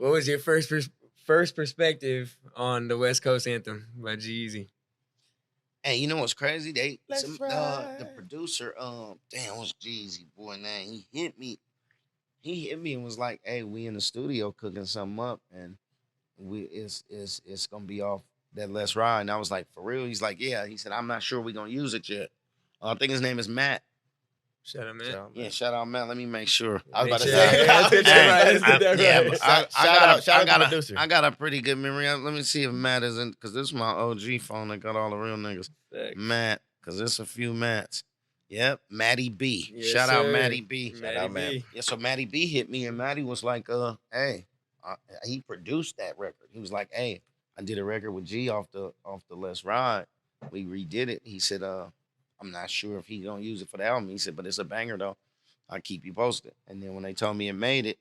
What was your first perspective on the West Coast Anthem by G-Eazy? Hey, you know what's crazy? The ride. producer, damn, what's G-Eazy boy name? He hit me and was like, "Hey, we in the studio cooking something up, and it's gonna be off that Let's Ride." And I was like, "For real?" He's like, "Yeah." He said, "I'm not sure we're gonna use it yet." I think his name is Matt. Shout out, man. Yeah, shout out Matt. Let me make sure. I was about to Make say. sure. Let's get that right. Shout out to the producer. I got a pretty good memory. Let me see if Matt is in, because this is my OG phone that got all the real niggas. Thanks. Matt, because there's a few Matts. Yep, Matty B. Yes, Shout out sir. Matty B. Matty out, B. man. Yeah, so Matty B hit me, and Matty was like, hey, he produced that record. He was like, hey, I did a record with G off the Let's Ride. We redid it. He said, I'm not sure if he's gonna use it for the album. He said, but it's a banger though. I'll keep you posted. And then when they told me it made it,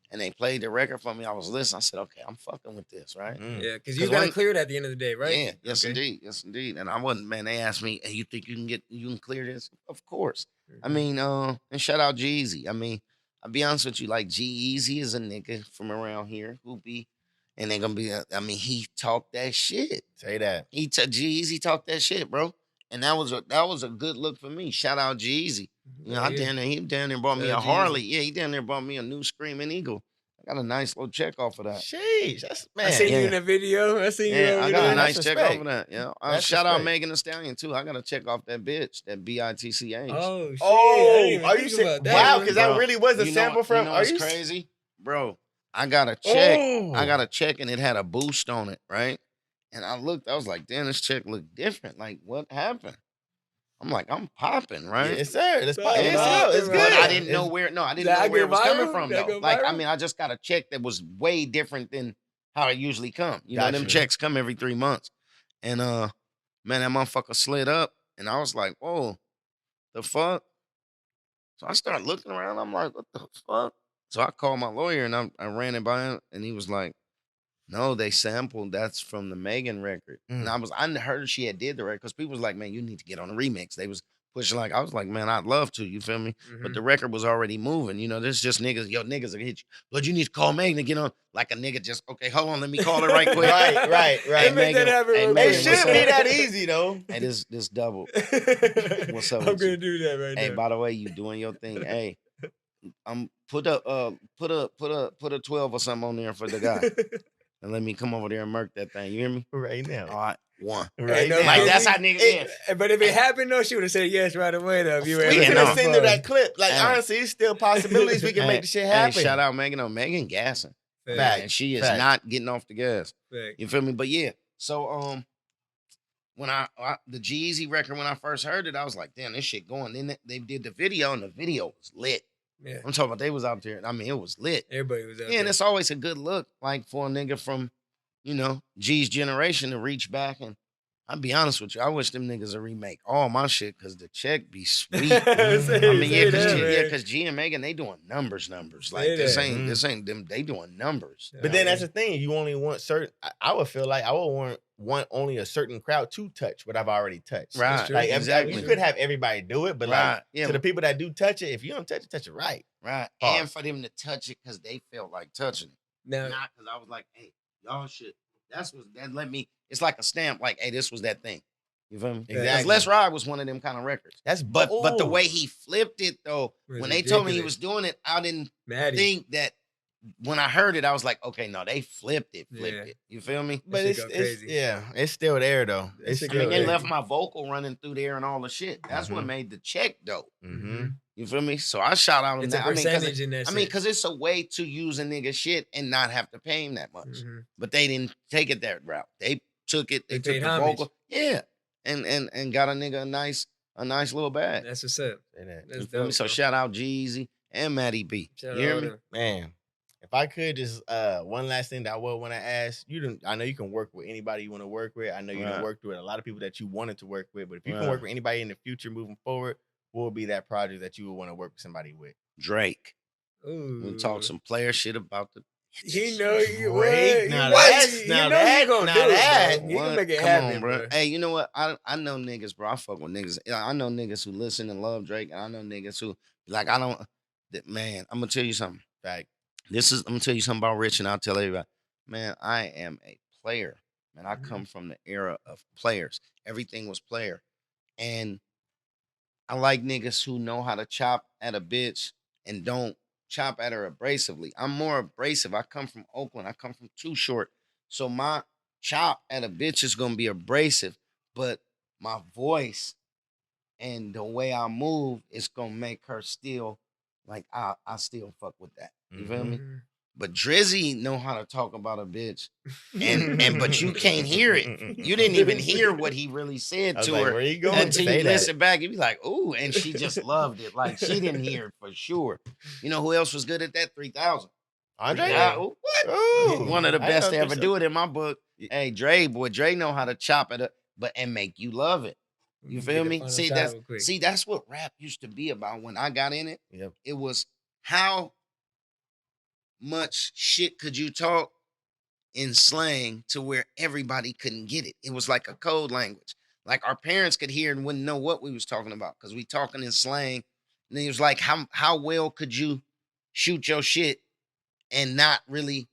and they played the record for me, I was listening. I said, okay, I'm fucking with this, right? Yeah, because you got to clear it at the end of the day, right? Yeah, yes, Okay. indeed. Yes, indeed. And I wasn't, man, they asked me, hey, you think you can clear this? Of course. I mean, and shout out G-Eazy. I mean, I'll be honest with you, like G-Eazy is a nigga from around here who be, and they gonna be, I mean, he talked that shit. Say that. G-Eazy talked that shit, bro. And that was a good look for me. Shout out G-Eazy. You know, he down there bought me a Harley. Yeah, he down there bought me a new Screaming Eagle. I got a nice little check off of that. Sheesh, that's man. I seen you in the video. I seen you. Yeah, I got there. a nice check respect. off of that. Yeah, That's shout out respect. Megan The Stallion too. I got to check off that bitch, that BITCH. Oh, shit. Oh, are you think serious? about that, Wow, man. because that Bro, really was a you know sample what- from. You know Are what's you crazy, bro? I got a check. Oh. I got a check, and it had a boost on it, right? And I looked. I was like, damn, this check looked different. Like, what happened? I'm like, I'm popping, right? Yes, sir. That's But it's good. But I didn't know where. No, I didn't know That where go it was coming viral? from That though. go Like, I viral? mean, I just got a check that was way different than how it usually come. You know, them Gotcha. checks come every 3 months, and man, that motherfucker slid up, and I was like, whoa, the fuck. So I started looking around. I'm like, what the fuck? So I called my lawyer, and I ran it by him, and he was like, no, they sampled. That's from the Megan record. And I heard she had did the record because people was like, man, you need to get on the remix. They was pushing like, I was like, man, I'd love to. You feel me? But the record was already moving. You know, this just niggas, niggas will hit you. But you need to call Megan to get on. Like a nigga just, okay, hold on, let me call her right quick. right. Hey, make that happen real It quick. shouldn't be that easy though. Hey, this double. What's up I'm with gonna you? do that right Hey, now. by the way, you doing your thing. Hey, put a 12 or something on there for the guy. And let me come over there and murk that thing. You hear me? Right now. All right, one. Right no, now. Like, that's how kidding. niggas is. But if it happened though, she would have said yes right away though. If you were We Yeah, can no. have send her that clip. Like Hey. honestly, it's still possibilities we can make the shit happen. Hey, shout out Megan. No, Megan gassing. Fact. And she is Fact. not getting off the gas. Fact. You feel me? But yeah, so when I the G-Eazy record, when I first heard it, I was like, damn, this shit going. Then they did the video, and the video was lit. Yeah. I'm talking about they was out there. I mean, it was lit. Everybody was out Yeah, there. and it's always a good look, like for a nigga from, you know, G's generation to reach back. And I'll be honest with you, I wish them niggas would remake all my shit because the check be sweet. Say- I mean, say yeah, that, man. because G and Megan, they doing numbers. Like Say this that. ain't them. They doing numbers. But then that's the thing. You only want certain. I would feel like I would want only a certain crowd to touch what I've already touched. Right, true. Like exactly. you could have everybody do it, but Right, like yeah. to the people that do touch it, if you don't touch it right. Right. Pause. And for them to touch it because they felt like touching it. Now, Not because I was like, hey, y'all should. That let me, it's like a stamp, like, hey, this was that thing. You feel me? Because Exactly. Let's Ride was one of them kind of records. That's But the bold. way he flipped it though, Was when they told me he ridiculous. was doing it, I didn't Maddie. think that when I heard it, I was like, okay, no, they flipped it. Yeah. You feel me? but shit it's, go it's crazy. yeah, it's still there though. That It's shit I still mean, they crazy. there. left my vocal running through there and all the shit. That's what made the check dope. Mm-hmm. You feel me? So I shout out on It's a that. I mean, percentage in that shit. because it's a way to use a nigga shit and not have to pay him that much. Mhm. But they didn't take it that route. They took it. They They took paid the homage. vocal, yeah, and got a nigga a nice little bag. That's what's up. Say that. That's You feel me? dope, So bro. shout out G-Eazy and Matty B. Shout You hear out me? to- Man, if I could just one last thing that I would want to ask you, I know you can work with anybody you want to work with. I know you Right. done worked with a lot of people that you wanted to work with, but if you Right. can work with anybody in the future moving forward, what would be that project that you would want to work with somebody with? Drake. Ooh. We'll talk some player shit about the. He know you Drake? what? Now You know that's- you now know that- you gonna now do it, that- bro. You What? can make it Come happen, on, bro. Hey, you know what? I know niggas, bro. I fuck with niggas. I know niggas who listen and love Drake, and I know niggas who like I don't. Man, I'm gonna tell you something. Like, I'm gonna tell you something about Rich, and I'll tell everybody, man, I am a player. Man, I come from the era of players. Everything was player. And I like niggas who know how to chop at a bitch and don't chop at her abrasively. I'm more abrasive. I come from Oakland. I come from Too Short. So my chop at a bitch is gonna be abrasive, but my voice and the way I move is gonna make her still like I still fuck with that. You feel me? Mhm. But Drizzy know how to talk about a bitch, and but you can't hear it. You didn't even hear what he really said I was to like, her where you going? until Say you that. listen back. You be like, ooh, and she just loved it. Like she didn't hear it for sure. You know who else was good at that? 3000. Andre? Yeah. What? Ooh, One of the I best to know ever do it in my book. Hey, Dre, boy, Dre know how to chop it up, but and make you love it. You Get feel the me? final See, shot that's real quick. that's what rap used to be about when I got in it. Yep. It was how much shit could you talk in slang to where everybody couldn't get it. It was like a code language. Like our parents could hear and wouldn't know what we was talking about because we talking in slang. And then it was like, how well could you shoot your shit and not really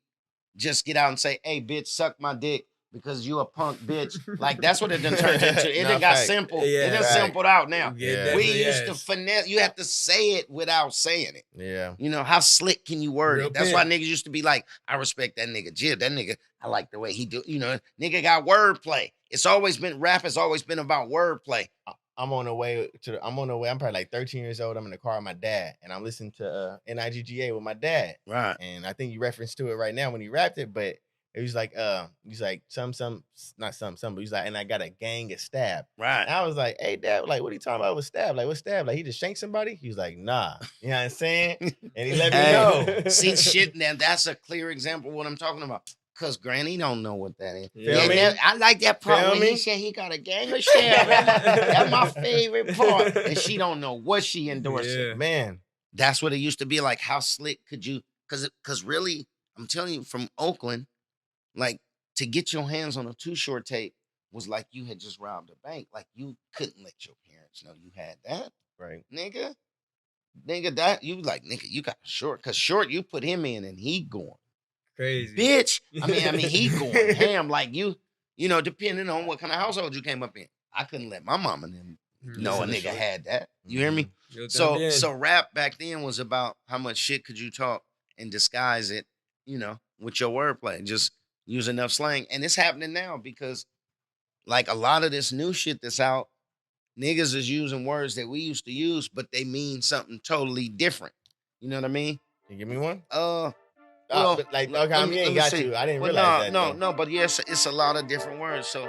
just get out and say, hey, bitch, suck my dick because you a punk bitch. Like, that's what it done turned into. It Nah, done got fact. simple. Yeah, It done fact. simpled out now. Yeah. We definitely used to has. finesse. You have to say it without saying it. Yeah. You know, how slick can you word Real it? That's why pimp. niggas used to be like, I respect that nigga Jib. That nigga, I like the way he do. You know, nigga got wordplay. It's always been, rap has always been about wordplay. I'm on the way to. I'm on the way. I'm probably like 13 years old. I'm in the car with my dad, and I'm listening to NIGGA with my dad. Right. And I think you referenced to it right now when he rapped it, but it was like some, not some, but he's like, and I got a gang of stab. Right. And I was like, hey, dad, like, what are you talking about with stab? Like, what stab? Like, he just shanked somebody? He was like, nah. You know what I'm saying? And he let me Hey, know. See, shit, now that's a clear example of what I'm talking about. Cause Granny don't know what that is. Feel Yeah, me? that- I like that part Feel when me? he said he got a gang of stab. That's my favorite part. And she don't know what she endorsing. Yeah. Man. That's what it used to be like. How slick could you? Cause really, I'm telling you, from Oakland, like to get your hands on a Too Short tape was like you had just robbed a bank. Like you couldn't let your parents know you had that, Right. nigga. That you like, nigga, you got Short. Cause Short, you put him in and he going. Crazy. Bitch. I mean, he going ham like you know, depending on what kind of household you came up in. I couldn't let my mom and them know a Listen to nigga Short. had that. You hear me? Yo So también. rap back then was about how much shit could you talk and disguise it, you know, with your wordplay. Just use enough slang. And it's happening now because like a lot of this new shit that's out, niggas is using words that we used to use, but they mean something totally different. You know what I mean? Can you give me one? Well, but like, let okay, me- you let ain't me got see. to. I didn't Well, realize that. though. no, but yes, it's a lot of different words. So